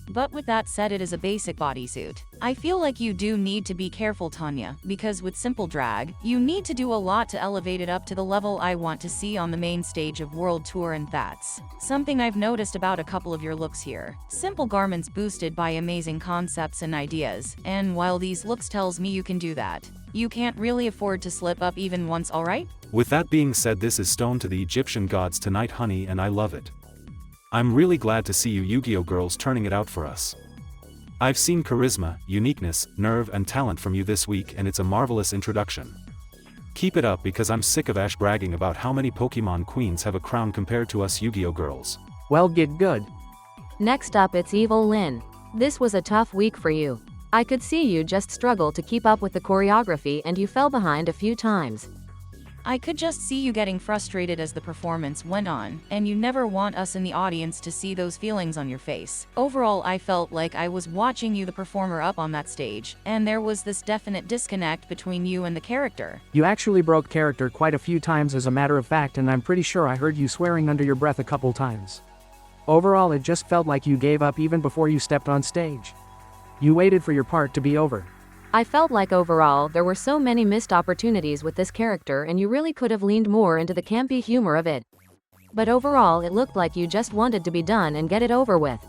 But with that said, it is a basic bodysuit. I feel like you do need to be careful, Tanya, because with simple drag, you need to do a lot to elevate it up to the level I want to see on the main stage of World Tour, and that's something I've noticed about a couple of your looks here. Simple garments boosted by amazing concepts and ideas, and while these looks tells me you can do that, you can't really afford to slip up even once, alright? With that being said, this is Stone to the Egyptian gods tonight, honey, and I love it. I'm really glad to see you Yu-Gi-Oh girls turning it out for us. I've seen charisma, uniqueness, nerve and talent from you this week and it's a marvelous introduction. Keep it up because I'm sick of Ash bragging about how many Pokemon queens have a crown compared to us Yu-Gi-Oh girls. Well, get good. Next up, it's Evil Lynn. This was a tough week for you. I could see you just struggle to keep up with the choreography and you fell behind a few times. I could just see you getting frustrated as the performance went on, and you never want us in the audience to see those feelings on your face. Overall, I felt like I was watching you, the performer, up on that stage, and there was this definite disconnect between you and the character. You actually broke character quite a few times as a matter of fact, and I'm pretty sure I heard you swearing under your breath a couple times. Overall, it just felt like you gave up even before you stepped on stage. You waited for your part to be over. I felt like overall there were so many missed opportunities with this character and you really could have leaned more into the campy humor of it. But overall it looked like you just wanted to be done and get it over with.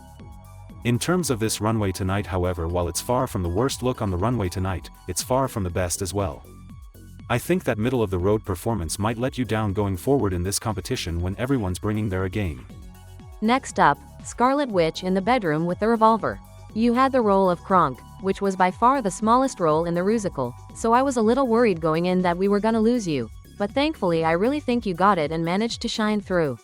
In terms of this runway tonight, however, while it's far from the worst look on the runway tonight, it's far from the best as well. I think that middle of the road performance might let you down going forward in this competition when everyone's bringing their A game. Next up, Scarlet Witch in the bedroom with the revolver. You had the role of Kronk, which was by far the smallest role in the Rusical, so I was a little worried going in that we were gonna lose you. But thankfully I really think you got it and managed to shine through.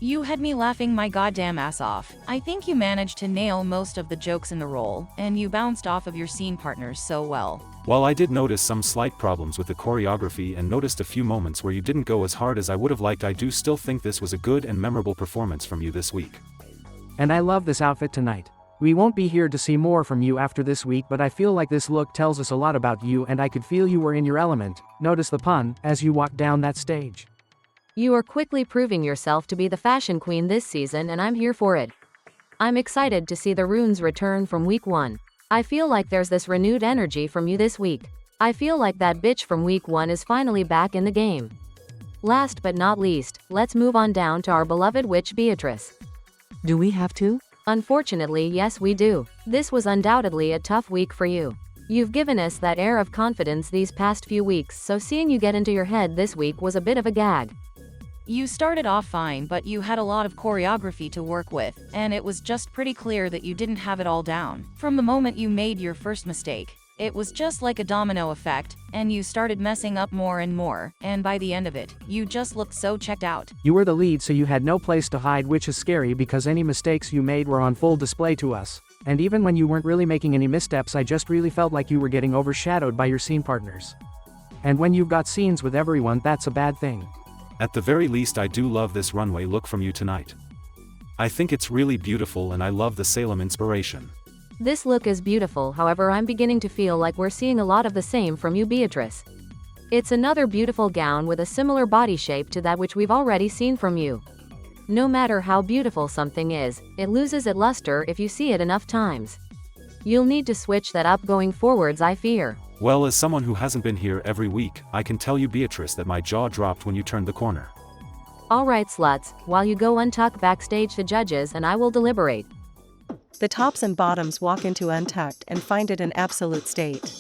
You had me laughing my goddamn ass off. I think you managed to nail most of the jokes in the role, and you bounced off of your scene partners so well. While I did notice some slight problems with the choreography and noticed a few moments where you didn't go as hard as I would have liked, I do still think this was a good and memorable performance from you this week. And I love this outfit tonight. We won't be here to see more from you after this week, but I feel like this look tells us a lot about you and I could feel you were in your element, notice the pun, as you walked down that stage. You are quickly proving yourself to be the fashion queen this season and I'm here for it. I'm excited to see the runes return from week 1. I feel like there's this renewed energy from you this week. I feel like that bitch from week 1 is finally back in the game. Last but not least, let's move on down to our beloved witch Beatrice. Do we have to? Unfortunately, yes we do. This was undoubtedly a tough week for you. You've given us that air of confidence these past few weeks, so seeing you get into your head this week was a bit of a gag. You started off fine, but you had a lot of choreography to work with, and it was just pretty clear that you didn't have it all down. From the moment you made your first mistake, it was just like a domino effect, and you started messing up more and more, and by the end of it, you just looked so checked out. You were the lead, so you had no place to hide, which is scary because any mistakes you made were on full display to us. And even when you weren't really making any missteps, I just really felt like you were getting overshadowed by your scene partners. And when you've got scenes with everyone, that's a bad thing. At the very least, I do love this runway look from you tonight. I think it's really beautiful and I love the Salem inspiration. This look is beautiful, however I'm beginning to feel like we're seeing a lot of the same from you, Beatrice. It's another beautiful gown with a similar body shape to that which we've already seen from you. No matter how beautiful something is, it loses its luster if you see it enough times. You'll need to switch that up going forwards, I fear. Well, as someone who hasn't been here every week, I can tell you, Beatrice, that my jaw dropped when you turned the corner. Alright sluts, while you go untuck backstage the judges and I will deliberate. The tops and bottoms walk into Untucked and find it an absolute state.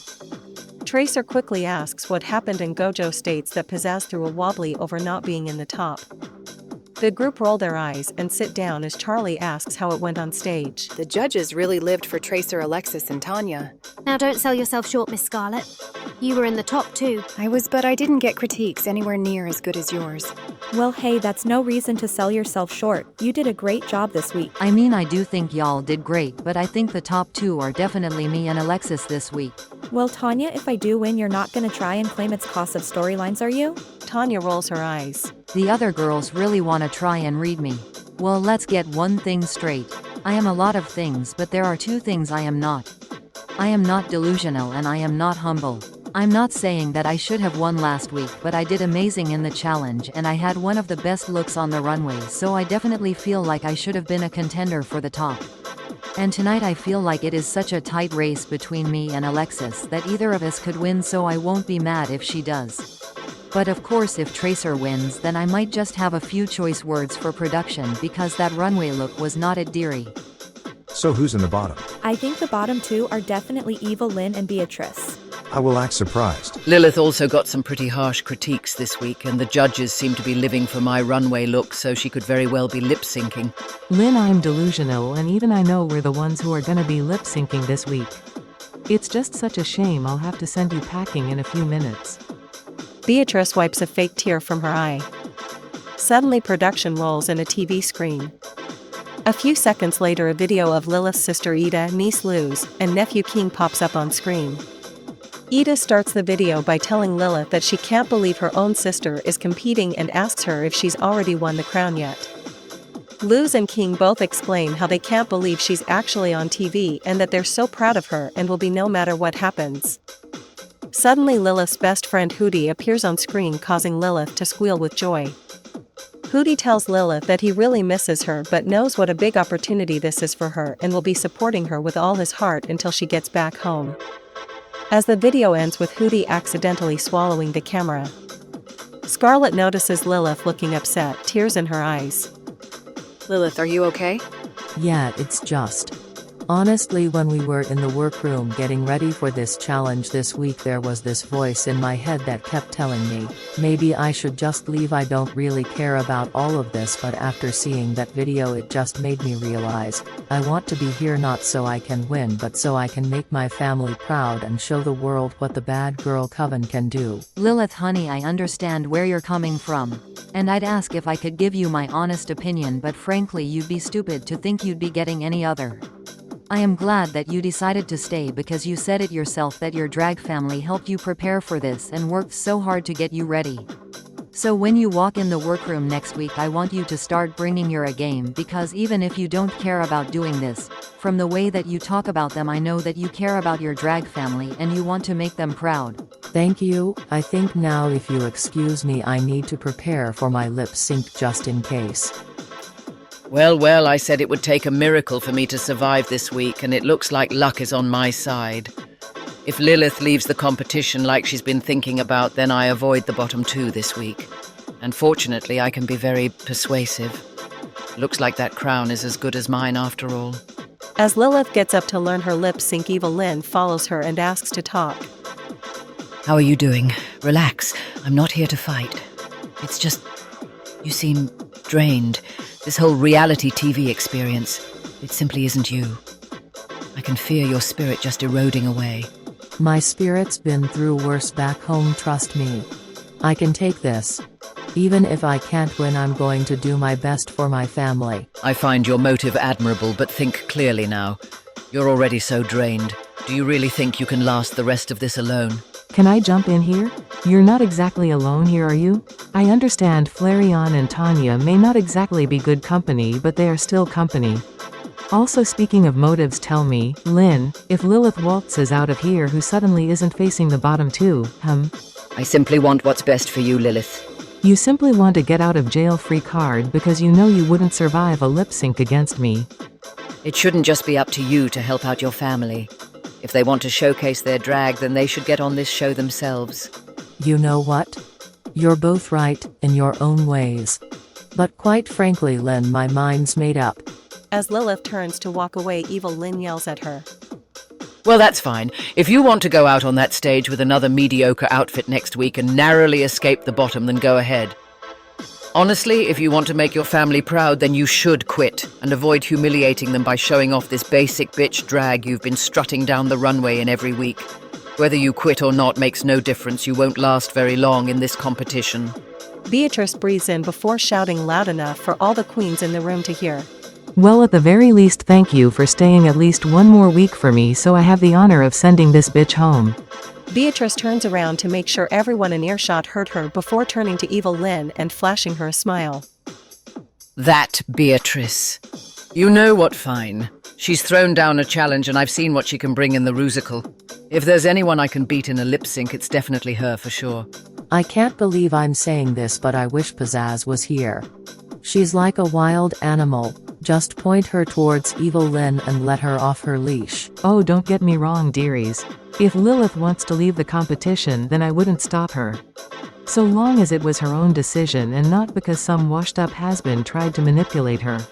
Tracer quickly asks what happened and Gojo states that Pizzazz threw a wobbly over not being in the top. The group roll their eyes and sit down as Charlie asks how it went on stage. The judges really lived for Tracer, Alexis, and Tanya. Now don't sell yourself short, Miss Scarlet. You were in the top too. But I didn't get critiques anywhere near as good as yours. Well, hey, that's no reason to sell yourself short. You did a great job this week. I mean, I do think y'all did great, but I think the top two are definitely me and Alexis this week. Well, Tanya, if I do win, you're not gonna try and claim it's cost of storylines, are you? Tanya rolls her eyes. The other girls really want to try and read me. Well, let's get one thing straight. I am a lot of things, but there are two things I am not. I am not delusional and I am not humble. I'm not saying that I should have won last week, but I did amazing in the challenge and I had one of the best looks on the runway, so I definitely feel like I should have been a contender for the top. And tonight I feel like it is such a tight race between me and Alexis that either of us could win, so I won't be mad if she does. But of course, if Tracer wins, then I might just have a few choice words for production because that runway look was not it, dearie. So who's in the bottom? I think the bottom two are definitely Eva Lynn and Beatrice. I will act surprised. Lilith also got some pretty harsh critiques this week, and the judges seem to be living for my runway look, so she could very well be lip-syncing. Lynn, I'm delusional, and even I know we're the ones who are gonna be lip-syncing this week. It's just such a shame I'll have to send you packing in a few minutes. Beatrice wipes a fake tear from her eye. Suddenly, production rolls in a TV screen. A few seconds later, a video of Lilith's sister Ida, niece Luz, and nephew King pops up on screen. Ida starts the video by telling Lilith that she can't believe her own sister is competing and asks her if she's already won the crown yet. Luz and King both explain how they can't believe she's actually on TV and that they're so proud of her and will be no matter what happens. Suddenly, Lilith's best friend Hootie appears on screen, causing Lilith to squeal with joy. Hootie tells Lilith that he really misses her but knows what a big opportunity this is for her and will be supporting her with all his heart until she gets back home. As the video ends with Hootie accidentally swallowing the camera. Scarlet notices Lilith looking upset, tears in her eyes. Lilith, are you okay? Yeah, it's just. Honestly, when we were in the workroom getting ready for this challenge this week, there was this voice in my head that kept telling me, maybe I should just leave, I don't really care about all of this, but after seeing that video it just made me realize, I want to be here not so I can win but so I can make my family proud and show the world what the bad girl coven can do. Lilith honey, I understand where you're coming from. And I'd ask if I could give you my honest opinion, but frankly you'd be stupid to think you'd be getting any other. I am glad that you decided to stay because you said it yourself that your drag family helped you prepare for this and worked so hard to get you ready. So when you walk in the workroom next week, I want you to start bringing your A game, because even if you don't care about doing this, from the way that you talk about them I know that you care about your drag family and you want to make them proud. Thank you. I think now if you excuse me I need to prepare for my lip sync just in case. Well, I said it would take a miracle for me to survive this week, and it looks like luck is on my side. If Lilith leaves the competition like she's been thinking about, then I avoid the bottom two this week. And fortunately, I can be very persuasive. Looks like that crown is as good as mine after all. As Lilith gets up to learn her lip sync, Eva Lynn follows her and asks to talk. How are you doing? Relax. I'm not here to fight. It's just... You seem drained. This whole reality TV experience, it simply isn't you. I can feel your spirit just eroding away. My spirit's been through worse back home, trust me. I can take this. Even if I can't win, I'm going to do my best for my family. I find your motive admirable, but think clearly now. You're already so drained. Do you really think you can last the rest of this alone? Can I jump in here? You're not exactly alone here, are you? I understand Flareon and Tanya may not exactly be good company, but they are still company. Also, speaking of motives, tell me, Lynn, if Lilith waltzes out of here, who suddenly isn't facing the bottom too, I simply want what's best for you, Lilith. You simply want a get out of jail free card because you know you wouldn't survive a lip sync against me. It shouldn't just be up to you to help out your family. If they want to showcase their drag, then they should get on this show themselves. You know what? You're both right, in your own ways. But quite frankly, Lynn, my mind's made up. As Lilith turns to walk away, evil Lynn yells at her. Well, that's fine. If you want to go out on that stage with another mediocre outfit next week and narrowly escape the bottom, then go ahead. Honestly, if you want to make your family proud, then you should quit and avoid humiliating them by showing off this basic bitch drag you've been strutting down the runway in every week. Whether you quit or not makes no difference. You won't last very long in this competition. Beatrice breathes in before shouting loud enough for all the queens in the room to hear. Well, at the very least, thank you for staying at least one more week for me, so I have the honor of sending this bitch home. Beatrice turns around to make sure everyone in earshot heard her before turning to evil Lynn and flashing her a smile. That Beatrice. You know what, fine. She's thrown down a challenge and I've seen what she can bring in the Rusical. If there's anyone I can beat in a lip sync, it's definitely her for sure. I can't believe I'm saying this, but I wish Pizzazz was here. She's like a wild animal. Just point her towards evil Lynn and let her off her leash. Oh, don't get me wrong, dearies. If Lilith wants to leave the competition, then I wouldn't stop her. So long as it was her own decision and not because some washed-up has-been tried to manipulate her.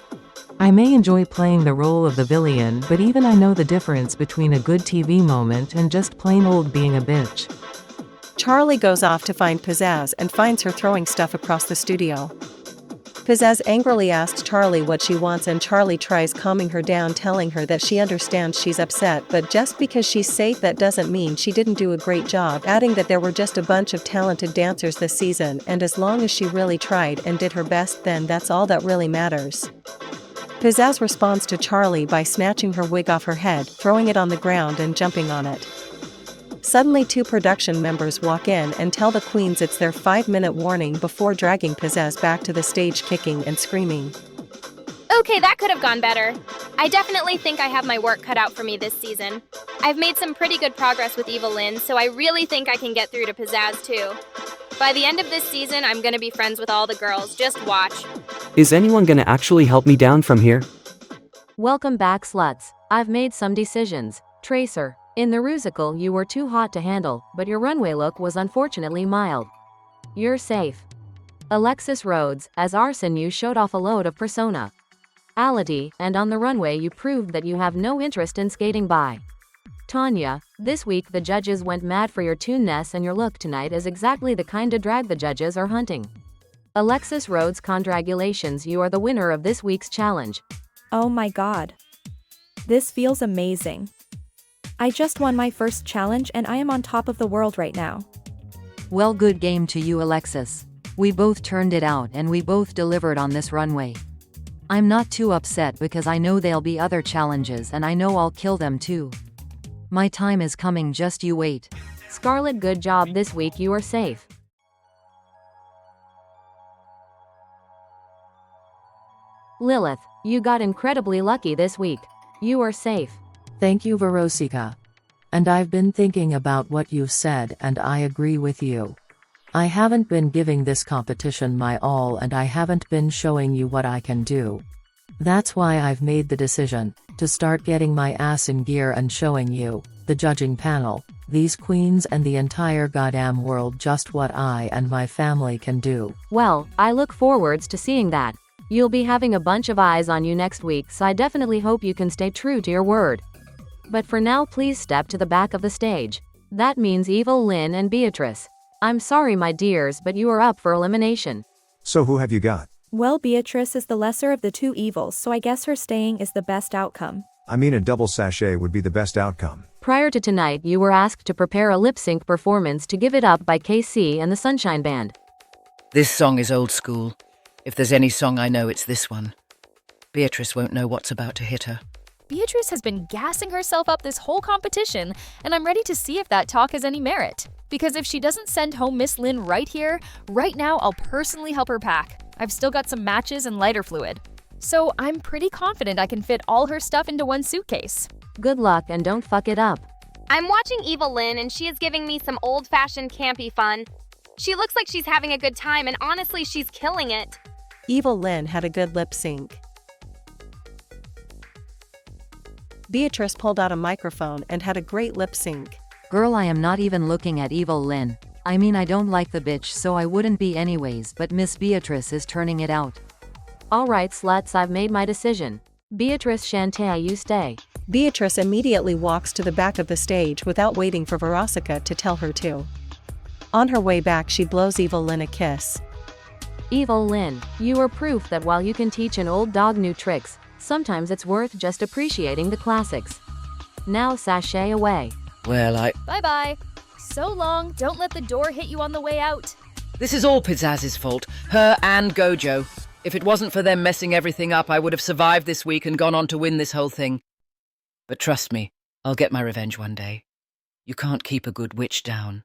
I may enjoy playing the role of the villain, but even I know the difference between a good TV moment and just plain old being a bitch. Charlie goes off to find Pizzazz and finds her throwing stuff across the studio. Pizzazz angrily asks Charlie what she wants, and Charlie tries calming her down, telling her that she understands she's upset, but just because she's safe that doesn't mean she didn't do a great job, adding that there were just a bunch of talented dancers this season, and as long as she really tried and did her best, then that's all that really matters. Pizzazz responds to Charlie by snatching her wig off her head, throwing it on the ground and jumping on it. Suddenly, two production members walk in and tell the queens it's their 5-minute warning before dragging Pizzazz back to the stage, kicking and screaming. Okay, that could have gone better. I definitely think I have my work cut out for me this season. I've made some pretty good progress with Evil Lynn, so I really think I can get through to Pizzazz too. By the end of this season, I'm gonna be friends with all the girls. Just watch. Is anyone gonna actually help me down from here? Welcome back, sluts. I've made some decisions. Tracer, in the Rusical you were too hot to handle, but your runway look was unfortunately mild. You're safe. Alexis Rhodes, as Arson, you showed off a load of persona. Ality, and on the runway you proved that you have no interest in skating by. Tanya, this week the judges went mad for your tuneness, and your look tonight is exactly the kind of drag the judges are hunting. Alexis Rhodes, congratulations, you are the winner of this week's challenge. Oh my god. This feels amazing. I just won my first challenge and I am on top of the world right now. Well, good game to you, Alexis. We both turned it out and we both delivered on this runway. I'm not too upset because I know there'll be other challenges and I know I'll kill them too. My time is coming, just you wait. Scarlett, good job this week, you are safe. Lilith, you got incredibly lucky this week. You are safe. Thank you, Verosica. And I've been thinking about what you've said and I agree with you. I haven't been giving this competition my all and I haven't been showing you what I can do. That's why I've made the decision to start getting my ass in gear and showing you, the judging panel, these queens and the entire goddamn world just what I and my family can do. Well, I look forwards to seeing that. You'll be having a bunch of eyes on you next week, so I definitely hope you can stay true to your word. But for now, please step to the back of the stage. That means Evil Lynn and Beatrice. I'm sorry, my dears, but you are up for elimination. So who have you got? Well, Beatrice is the lesser of the two evils, so I guess her staying is the best outcome. I mean, a double sachet would be the best outcome. Prior to tonight, you were asked to prepare a lip sync performance to Give It Up by KC and the Sunshine Band. This song is old school. If there's any song I know, it's this one. Beatrice won't know what's about to hit her. Beatrice has been gassing herself up this whole competition, and I'm ready to see if that talk has any merit. Because if she doesn't send home Miss Lynn right here, right now I'll personally help her pack. I've still got some matches and lighter fluid. So I'm pretty confident I can fit all her stuff into one suitcase. Good luck and don't fuck it up. I'm watching Evil Lynn and she is giving me some old-fashioned campy fun. She looks like she's having a good time and honestly she's killing it. Evil Lynn had a good lip sync. Beatrice pulled out a microphone and had a great lip sync. Girl, I am not even looking at Evil Lynn. I mean, I don't like the bitch, so I wouldn't be anyways, but Miss Beatrice is turning it out. Alright sluts, I've made my decision. Beatrice Shantae, you stay. Beatrice immediately walks to the back of the stage without waiting for Veronica to tell her to. On her way back, she blows Evil Lynn a kiss. Evil Lynn, you are proof that while you can teach an old dog new tricks, sometimes it's worth just appreciating the classics. Now sashay away. Well, Bye-bye. So long, don't let the door hit you on the way out. This is all Pizzaz's fault. Her and Gojo. If it wasn't for them messing everything up, I would have survived this week and gone on to win this whole thing. But trust me, I'll get my revenge one day. You can't keep a good witch down.